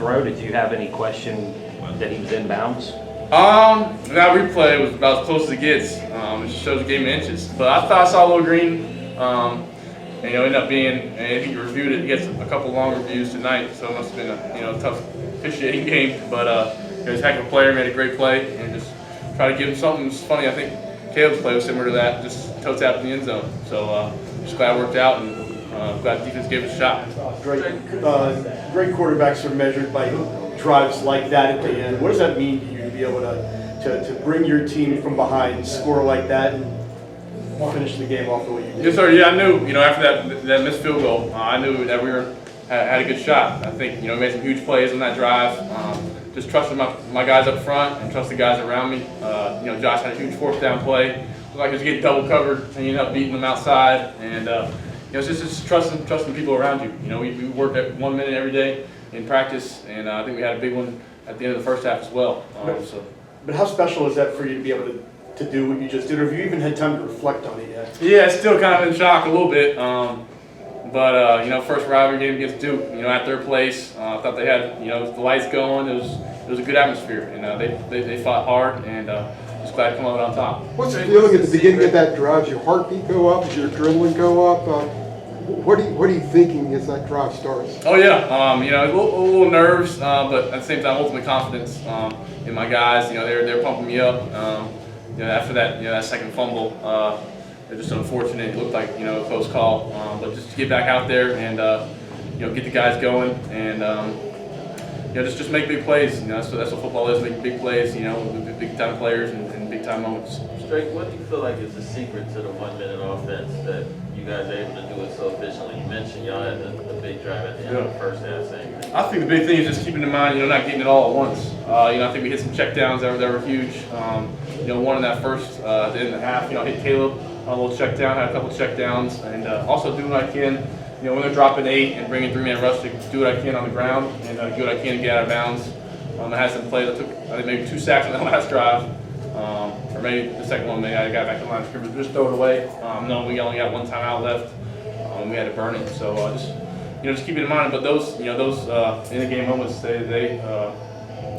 throw, did you have any question that he was in bounds? That replay was about as close as it gets. It just shows the game in inches. But I thought I saw a little green. And, ended up being, and I think he reviewed it. He gets a couple long reviews tonight, so it must have been a tough officiating game. But he was a heck of a player, made a great play, and just try to give him something. It's funny, I think Caleb's play was similar to that, just toe tap in the end zone. So just glad it worked out, and glad the defense gave it a shot. Great quarterbacks are measured by drives like that at the end. What does that mean to you to be able to bring your team from behind, score like that, and finish the game off the way you did? Yes, sir. Yeah, I knew. After that missed field goal, I knew that we had a good shot. I think we made some huge plays on that drive. Just trusted my guys up front and trust the guys around me. Josh had a huge fourth down play. Looked like he was getting double covered, and he ended up beating them outside. And it's just trusting people around you. We work at 1 minute every day in practice, and I think we had a big one at the end of the first half as well. But how special is that for you to be able to do what you just did, or have you even had time to reflect on it yet? Yeah, still kind of in shock a little bit. First rivalry game against Duke, at their place. I thought they had, the lights going. It was a good atmosphere, and they fought hard, and just glad to come out on top. What's the feeling at the beginning of that drive? Does your heartbeat go up? Does your adrenaline go up? What are you thinking as that drive starts? Oh yeah, a little nerves, but at the same time, ultimately confidence in my guys. They're pumping me up. After that second fumble, they're just unfortunate. It looked like a close call, but just to get back out there and get the guys going and just make big plays. That's what football is: make big plays. With big time players and big time moments. Drake, what do you feel like is the secret to the 1 minute offense that you guys are able to do it so efficiently? You mentioned y'all had the big drive at the end of the first half. I think the big thing is just keeping in mind, not getting it all at once. I think we hit some check downs that were huge. One in that first at the end of the half, hit Caleb on a little check down, had a couple of check downs, and also doing what I can, when they're dropping 8 and bringing 3-man rush, to do what I can on the ground and do what I can to get out of bounds. I had some plays. I took, I think, maybe 2 sacks on that last drive, or maybe the second one. Maybe I got back to the line of scrimmage, just throw it away. Knowing we only got 1 timeout left, we had to burn it. So just keep it in mind. But those in the game moments, they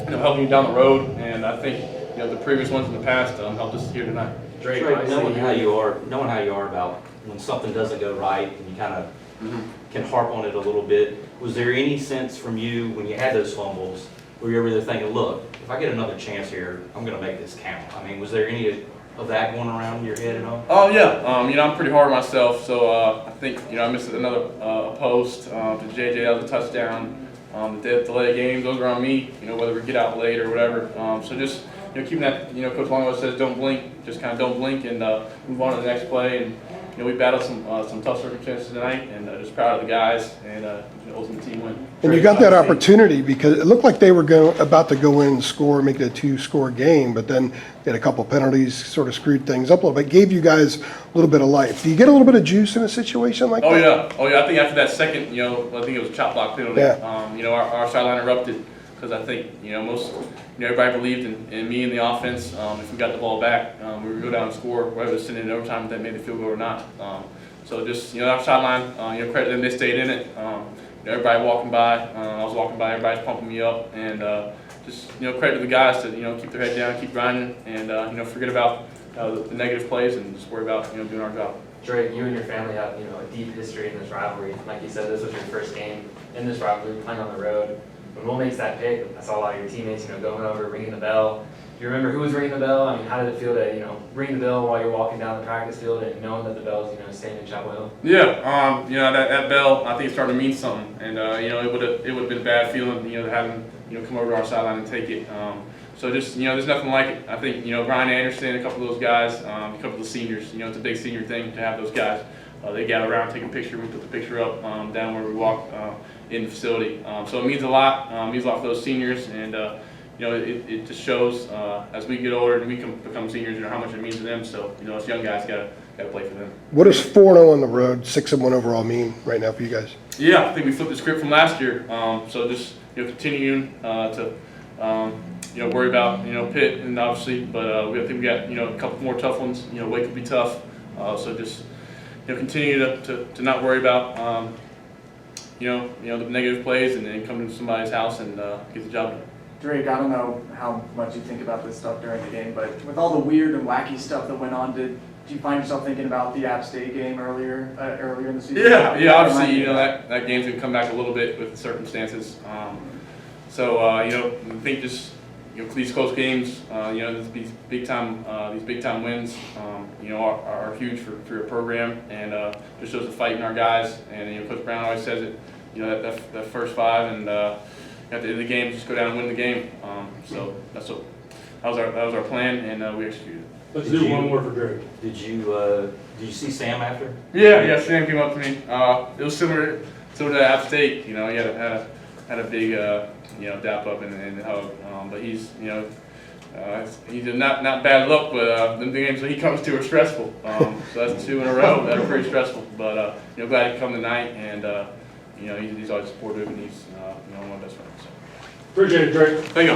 helping you down the road, and I think the previous ones in the past helped us here tonight. Drake, knowing how you are about when something doesn't go right, and you kind of can harp on it a little bit. Was there any sense from you when you had those fumbles where you were really thinking, look, if I get another chance here, I'm going to make this count? I mean, was there any of that going around in your head at all? Oh yeah, I'm pretty hard on myself, so I think I missed another post to JJ. That was a touchdown. The delay games, those are on me. Whether we get out late or whatever. So just keeping that. Coach Longwell says don't blink, just kind of don't blink and move on to the next play. And we battled some tough circumstances tonight, and just proud of the guys and ultimate team win. And you got that opportunity because it looked like they were about to go in and score, make it a 2-score game, but then they had a couple penalties, sort of screwed things up a little bit, gave you guys a little bit of life. Do you get a little bit of juice in a situation like that? Oh yeah. I think after that second, I think it was a chop block penalty. Yeah. Our sideline erupted because I think everybody believed in me and the offense. If we got the ball back, we would go down and score, whether it was sitting in overtime if they made the field goal or not. So just our sideline, credit them, they stayed in it. Everybody walking by, I was walking by, everybody's pumping me up, and just credit to the guys to keep their head down, keep grinding, and forget about the negative plays and just worry about doing our job. Drake, you and your family have a deep history in this rivalry. Like you said, this was your first game in this rivalry, playing on the road. When Will makes that pick, I saw a lot of your teammates going over, ringing the bell. Do you remember who was ringing the bell? I mean, how did it feel to ring the bell while you're walking down the practice field and knowing that the bell's staying in Chapel Hill? Yeah, that bell, I think it's starting to mean something, and it would have been a bad feeling to have him come over to our sideline and take it. So just there's nothing like it. I think Brian Anderson, a couple of those guys, a couple of the seniors. It's a big senior thing to have those guys. They gather around, take a picture. We put the picture up down where we walk in the facility. So it means a lot. It means a lot for those seniors, and it just shows as we get older and we can become seniors, how much it means to them. So us young guys gotta play for them. What does 4-0 on the road, 6-1 overall mean right now for you guys? Yeah, I think we flipped the script from last year. So just continuing to worry about Pitt and obviously, but I think we got a couple more tough ones. Wake will be tough. So just continue to not worry about the negative plays and then come to somebody's house and get the job done. Drake, I don't know how much you think about this stuff during the game, but with all the weird and wacky stuff that went on, did you find yourself thinking about the App State game earlier in the season? Yeah, obviously, that game's gonna come back a little bit with the circumstances. I think just these close games, these big time wins, are huge for your program, and just shows the fight in our guys. And Coach Brown always says it, that first five, and at the end of the game, just go down and win the game. So that was our plan, and we executed. Let's do one more for Drake. Did you see Sam after? Yeah. Sam came up to me. It was similar to App State. He had a big dap up and hug. But he's he's not bad luck. But the games that he comes to are stressful. So that's 2 in a row that are pretty stressful. But glad he come tonight, and he's always supportive, and he's one of my best friends. So. Appreciate it, Drake. Thank you.